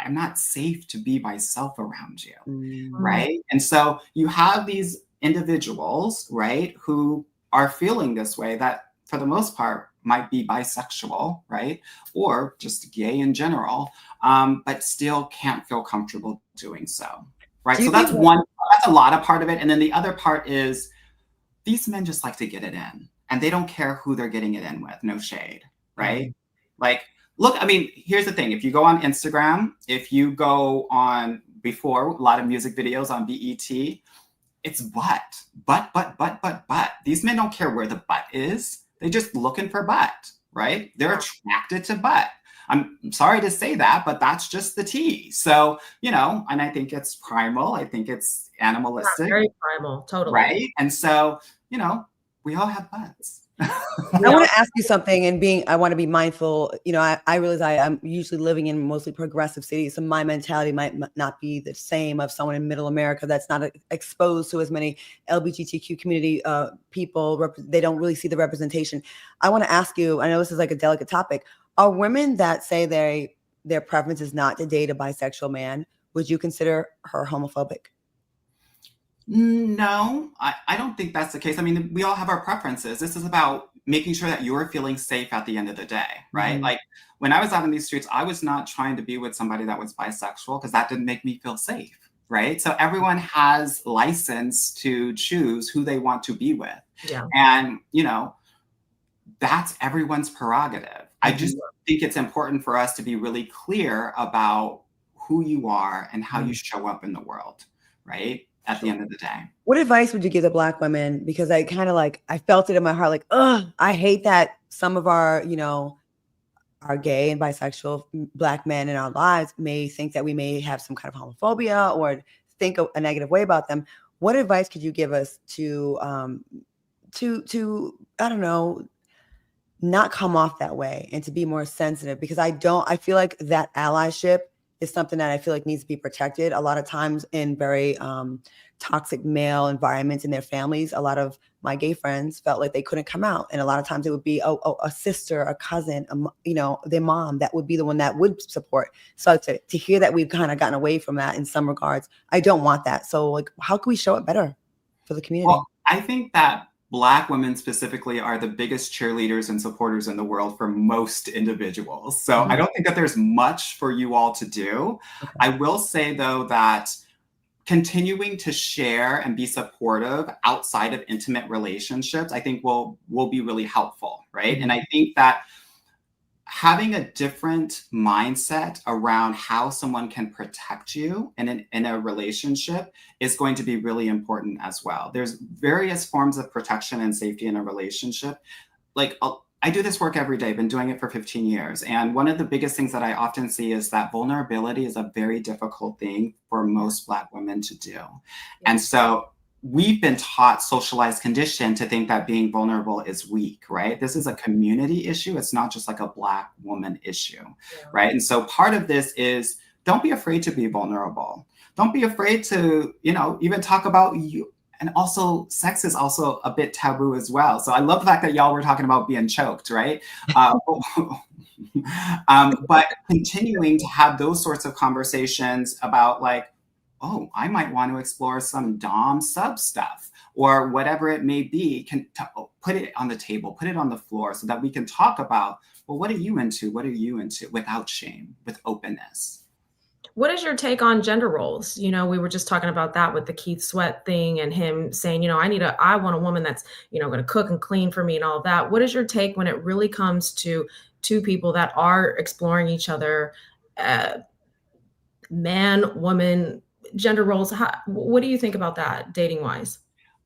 not safe to be myself around you, right? And so you have these individuals, right, who are feeling this way that for the most part might be bisexual, right? Or just gay in general, but still can't feel comfortable doing so, right? Do you So that's think that's a lot of part of it. And then the other part is these men just like to get it in and they don't care who they're getting it in with, no shade, right? Like, look, I mean, here's the thing. If you go on Instagram, if you go on before a lot of music videos on BET, it's butt. These men don't care where the butt is. They're just looking for butt, right? They're attracted to butt. I'm sorry to say that, but that's just the tea. So, you know, and I think it's primal. I think it's animalistic. Very primal, totally. Right? And so, you know, we all have butts. I want to ask you something, and I want to be mindful. You know, I realize I'm usually living in mostly progressive cities, so my mentality might not be the same of someone in Middle America that's not exposed to as many LGBTQ community people. They don't really see the representation. I want to ask you. I know this is like a delicate topic. Are women that say their preference is not to date a bisexual man, would you consider her homophobic? No, I don't think that's the case. I mean, we all have our preferences. This is about making sure that you're feeling safe at the end of the day, right? Like when I was out in these streets, I was not trying to be with somebody that was bisexual because that didn't make me feel safe, right? So everyone has license to choose who they want to be with. Yeah. And, you know, that's everyone's prerogative. I just think it's important for us to be really clear about who you are and how you show up in the world, right? At the end of the day. What advice would you give the Black women? Because I kind of like, I felt it in my heart, like, I hate that some of our, you know, our gay and bisexual Black men in our lives may think that we may have some kind of homophobia or think a negative way about them. What advice could you give us to I don't know, not come off that way and to be more sensitive? Because I feel like that allyship is something that I feel like needs to be protected. A lot of times in very toxic male environments in their families, a lot of my gay friends felt like they couldn't come out. And a lot of times it would be a sister, a cousin, you know, their mom that would be the one that would support. So to hear that we've kind of gotten away from that in some regards, I don't want that. So like, how can we show it better for the community? Well, I think that Black women specifically are the biggest cheerleaders and supporters in the world for most individuals. So I don't think that there's much for you all to do. Okay. I will say, though, that continuing to share and be supportive outside of intimate relationships, I think will be really helpful, right? And I think that having a different mindset around how someone can protect you in a relationship is going to be really important as well. There's various forms of protection and safety in a relationship. Like I do this work every day, been doing it for 15 years. And one of the biggest things that I often see is that vulnerability is a very difficult thing for most Black women to do. And so we've been taught, socialized, conditioned to think that being vulnerable is weak, right? This is a community issue. It's not just like a Black woman issue, right? And so part of this is don't be afraid to be vulnerable. Don't be afraid to, you know, even talk about you. And also sex is also a bit taboo as well. So I love the fact that y'all were talking about being choked, right? But continuing to have those sorts of conversations about like, oh, I might want to explore some dom sub stuff or whatever it may be, put it on the table, put it on the floor so that we can talk about, well, what are you into? What are you into? Without shame, with openness. What is your take on gender roles? You know, we were just talking about that with the Keith Sweat thing and him saying, you know, I want a woman that's, you know, going to cook and clean for me and all of that. What is your take when it really comes to two people that are exploring each other, man, woman, gender roles? What do you think about that dating wise?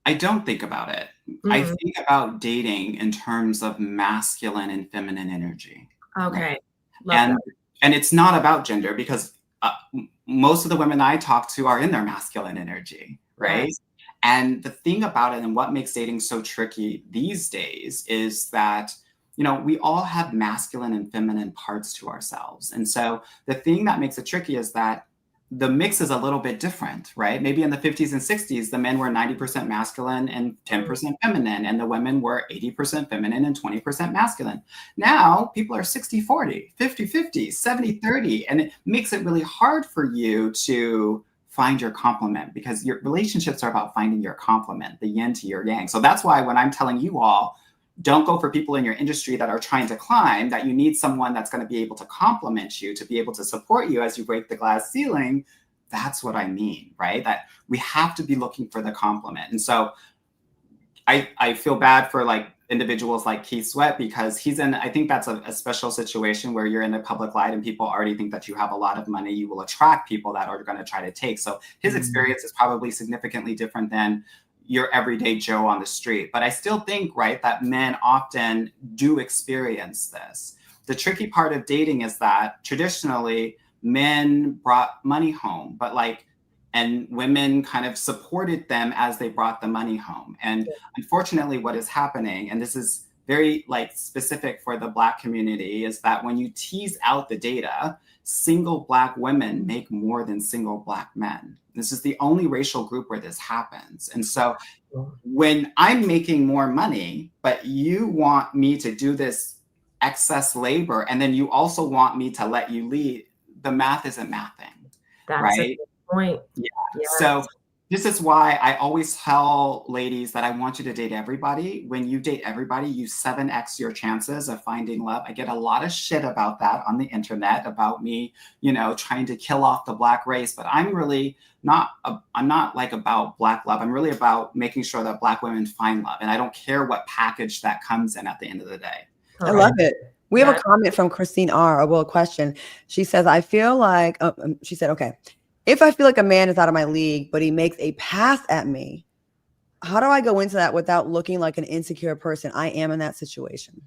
I don't think about it. I think about dating in terms of masculine and feminine energy. Okay. Right? And it's not about gender because most of the women I talk to are in their masculine energy, right? Yes. And the thing about it and what makes dating so tricky these days is that, you know, we all have masculine and feminine parts to ourselves. And so the thing that makes it tricky is that the mix is a little bit different, right? Maybe in the 50s and 60s, the men were 90% masculine and 10% feminine, and the women were 80% feminine and 20% masculine. Now people are 60-40, 50-50, 70-30, and it makes it really hard for you to find your complement, because your relationships are about finding your complement, the yin to your yang. So that's why when I'm telling you all, don't go for people in your industry that are trying to climb, that you need someone that's going to be able to complement you, to be able to support you as you break the glass ceiling. That's what I mean, right? That we have to be looking for the complement. And so I feel bad for like individuals like Keith Sweat, because he's in, I think that's a special situation where you're in the public light and people already think that you have a lot of money. You will attract people that are going to try to take. So his experience is probably significantly different than your everyday Joe on the street. But I still think, right, that men often do experience this. The tricky part of dating is that traditionally men brought money home, but and women kind of supported them as they brought the money home. And unfortunately, what is happening, and this is very specific for the Black community, is that when you tease out the data, single Black women make more than single Black men. This is the only racial group where this happens. And so when I'm making more money, but you want me to do this excess labor, and then you also want me to let you lead, the math isn't mathing. That's right? a good point. Yeah. Yes. So this is why I always tell ladies that I want you to date everybody. When you date everybody, you 7x your chances of finding love. I get a lot of shit about that on the internet, about me, trying to kill off the Black race. But I'm really not, I'm not like about Black love. I'm really about making sure that Black women find love. And I don't care what package that comes in at the end of the day. I love it. We have a comment from Christine R. A question. She says, I feel like, she said, okay, if I feel like a man is out of my league, but he makes a pass at me, how do I go into that without looking like an insecure person? I am in that situation.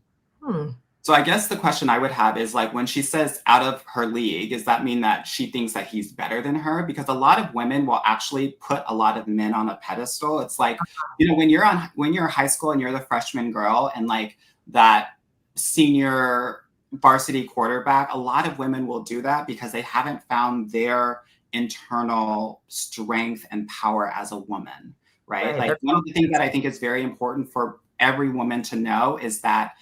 So I guess the question I would have is, like, when she says out of her league, does that mean that she thinks that he's better than her? Because a lot of women will actually put a lot of men on a pedestal. It's like, when you're in high school and you're the freshman girl and like that senior varsity quarterback, a lot of women will do that because they haven't found their internal strength and power as a woman, right? Like, one of the things that I think is very important for every woman to know is that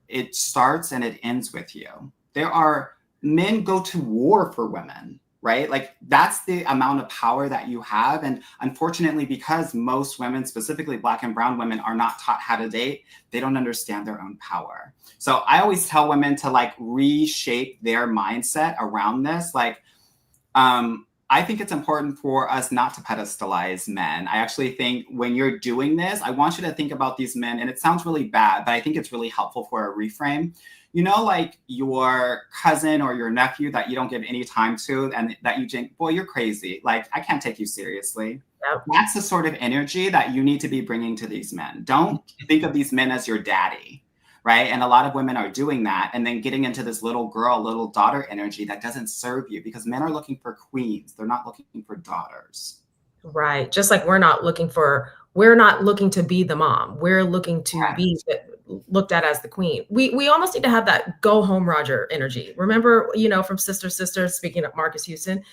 it starts and it ends with you. There are men go to war for women, right? Like, that's the amount of power that you have. And unfortunately, because most women, specifically Black and brown women, are not taught how to date, they don't understand their own power. So I always tell women to like reshape their mindset around this. Like, I think it's important for us not to pedestalize men. I actually think when you're doing this, I want you to think about these men, and it sounds really bad, but I think it's really helpful for a reframe. Like your cousin or your nephew that you don't give any time to, and that you think, boy, you're crazy. Like, I can't take you seriously. Yep. That's the sort of energy that you need to be bringing to these men. Don't think of these men as your daddy. Right. And a lot of women are doing that and then getting into this little girl, little daughter energy that doesn't serve you, because men are looking for queens. They're not looking for daughters. Right. Just like we're not looking to be the mom. We're looking to be looked at as the queen. We almost need to have that go home Roger energy. Remember, from Sister, speaking of Marcus Houston,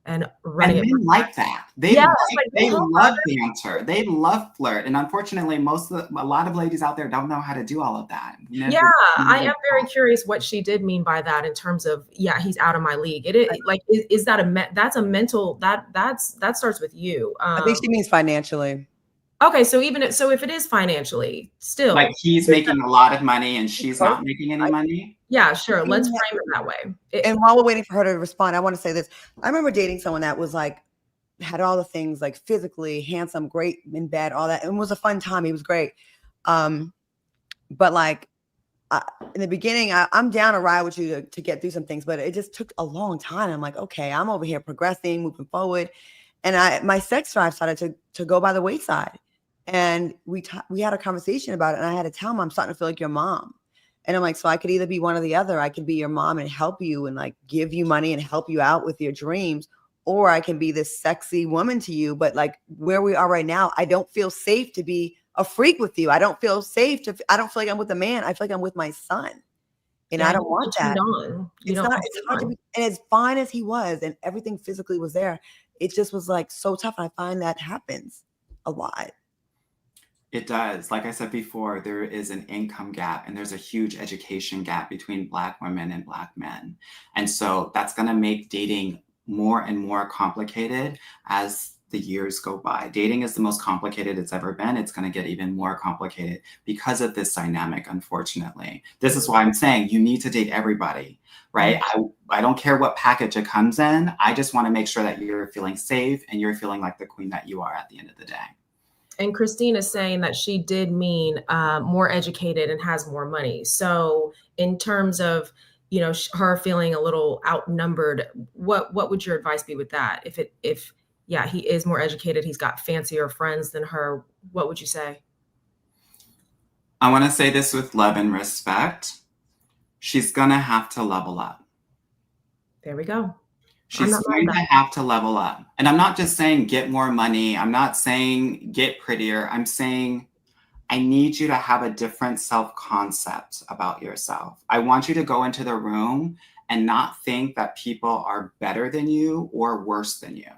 and running. And men like that. They love banter. They love flirt. And unfortunately, a lot of ladies out there don't know how to do all of that. I am very curious what she did mean by that in terms of, he's out of my league. It is like, is that that's a mental, that starts with you. I think she means financially. Okay, so if it is financially, still, like he's making a lot of money and she's not making any money. Yeah, sure. Let's frame it that way. And while we're waiting for her to respond, I want to say this. I remember dating someone that was like, had all the things, like physically handsome, great in bed, all that. And it was a fun time. He was great. But like in the beginning, I'm down to ride with you to get through some things, but it just took a long time. I'm like, okay, I'm over here progressing, moving forward. And my sex drive started to go by the wayside. And we had a conversation about it, and I had to tell him, I'm starting to feel like your mom. And I'm like, so I could either be one or the other. I could be your mom and help you and like give you money and help you out with your dreams, or I can be this sexy woman to you. But like where we are right now, I don't feel safe to be a freak with you. I don't feel safe I don't feel like I'm with a man. I feel like I'm with my son. And Yeah, I you don't want feel that. turned on. You It's don't not, feel it's turned hard to on. be, and as fine as he was and everything physically was there, it just was like so tough. I find that happens a lot. It does. Like I said before, there is an income gap and there's a huge education gap between Black women and Black men. And so that's going to make dating more and more complicated as the years go by. Dating is the most complicated it's ever been. It's going to get even more complicated because of this dynamic, unfortunately. This is why I'm saying you need to date everybody, right? I don't care what package it comes in. I just want to make sure that you're feeling safe and you're feeling like the queen that you are at the end of the day. And Christine is saying that she did mean more educated and has more money. So in terms of, you know, her feeling a little outnumbered, what would your advice be with that? If yeah, he is more educated, he's got fancier friends than her, what would you say? I want to say this with love and respect. She's going to have to level up. There we go. She's going to have to level up. And I'm not just saying get more money. I'm not saying get prettier. I'm saying I need you to have a different self-concept about yourself. I want you to go into the room and not think that people are better than you or worse than you.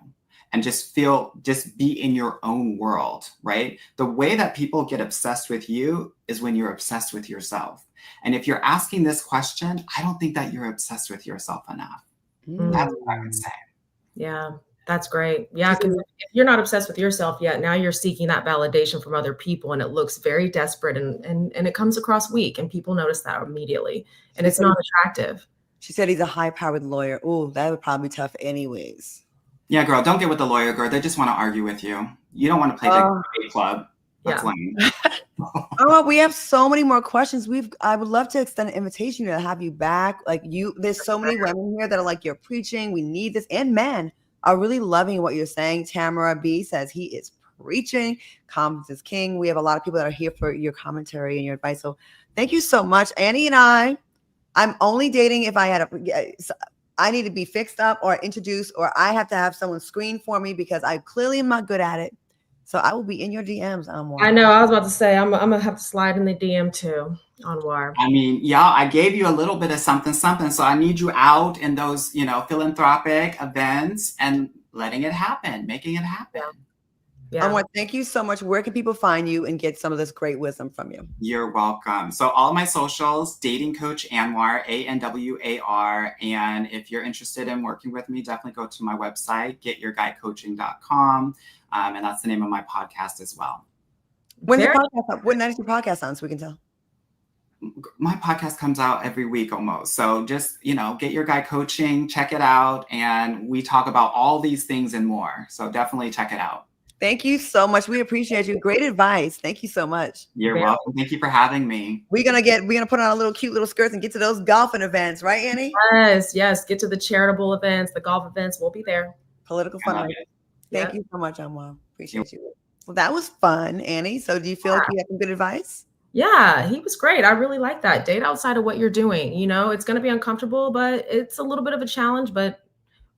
And just be in your own world, right? The way that people get obsessed with you is when you're obsessed with yourself. And if you're asking this question, I don't think that you're obsessed with yourself enough. That's what I would say. Yeah, that's great. Yeah, because if you're not obsessed with yourself yet, now you're seeking that validation from other people, and it looks very desperate and it comes across weak, and people notice that immediately, and it's not attractive. She said he's a high-powered lawyer. Oh, that would probably be tough anyways. Yeah, girl, don't get with the lawyer, girl. They just want to argue with you. You don't want to play the debate club. That's lame. Oh, we have so many more questions. I would love to extend an invitation to have you back. Like there's so many women here that are like, you're preaching. We need this. And men are really loving what you're saying. Tamara B says he is preaching. Confidence is king. We have a lot of people that are here for your commentary and your advice. So thank you so much. Annie and I'm only dating if I need to be fixed up or introduced, or I have to have someone screen for me because I clearly am not good at it. So I will be in your DMs, Anwar. I know. I was about to say, I'm going to have to slide in the DM too, Anwar. I mean, y'all, I gave you a little bit of something. So I need you out in those, philanthropic events and letting it happen, making it happen. Yeah. Anwar, thank you so much. Where can people find you and get some of this great wisdom from you? You're welcome. So all my socials, Dating Coach Anwar, ANWAR. And if you're interested in working with me, definitely go to my website, getyourguycoaching.com. And that's the name of my podcast as well. When's your podcast up? What night is your podcast on so we can tell? My podcast comes out every week almost. So just, get your guy coaching, check it out. And we talk about all these things and more. So definitely check it out. Thank you so much. We appreciate you. Great advice. Thank you so much. You're welcome. Thank you for having me. We're gonna put on a cute little skirts and get to those golfing events, right, Annie? Yes. Get to the charitable events, the golf events. We'll be there. Political fun. Thank you so much, Anwar. Appreciate you. Well, that was fun, Annie. So do you feel like you have some good advice? Yeah, he was great. I really like that. Date outside of what you're doing. It's going to be uncomfortable, but it's a little bit of a challenge, but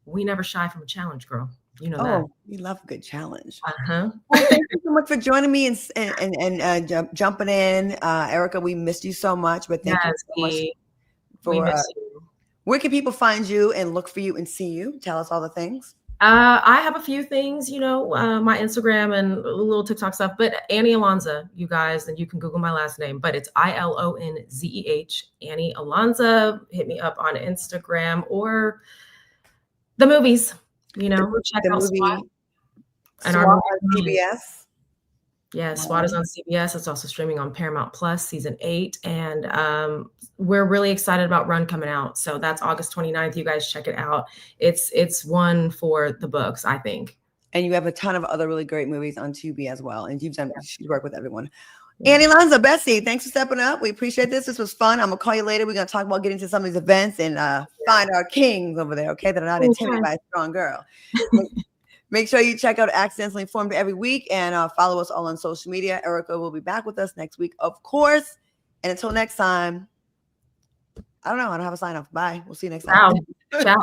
we never shy from a challenge, girl. You know that. We love a good challenge. Uh-huh. Well, thank you so much for joining me and jumping in. Erica, we missed you so much, but thank you so much for where can people find you and look for you and see you? Tell us all the things. I have a few things, my Instagram and a little TikTok stuff, but Annie Alonza, you guys, and you can Google my last name, but it's ILONZEH, Annie Alonza. Hit me up on Instagram or the movies, check out SWAT. And SWAT on CBS. Yeah, SWAT is on CBS. It's also streaming on Paramount Plus, season 8. And we're really excited about Run coming out. So that's August 29th. You guys check it out. It's one for the books, I think. And you have a ton of other really great movies on Tubi as well. And you've worked with everyone. Annie Lanza, Bessie, thanks for stepping up. We appreciate this. This was fun. I'm going to call you later. We're going to talk about getting to some of these events and find our kings over there, okay, that are not intimidated by a strong girl. Make sure you check out Accidentally Informed every week and follow us all on social media. Erica will be back with us next week, of course. And until next time, I don't have a sign off. Bye. We'll see you next time. Ciao.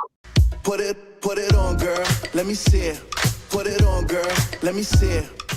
Put it on, girl. Let me see it. Put it on, girl. Let me see it.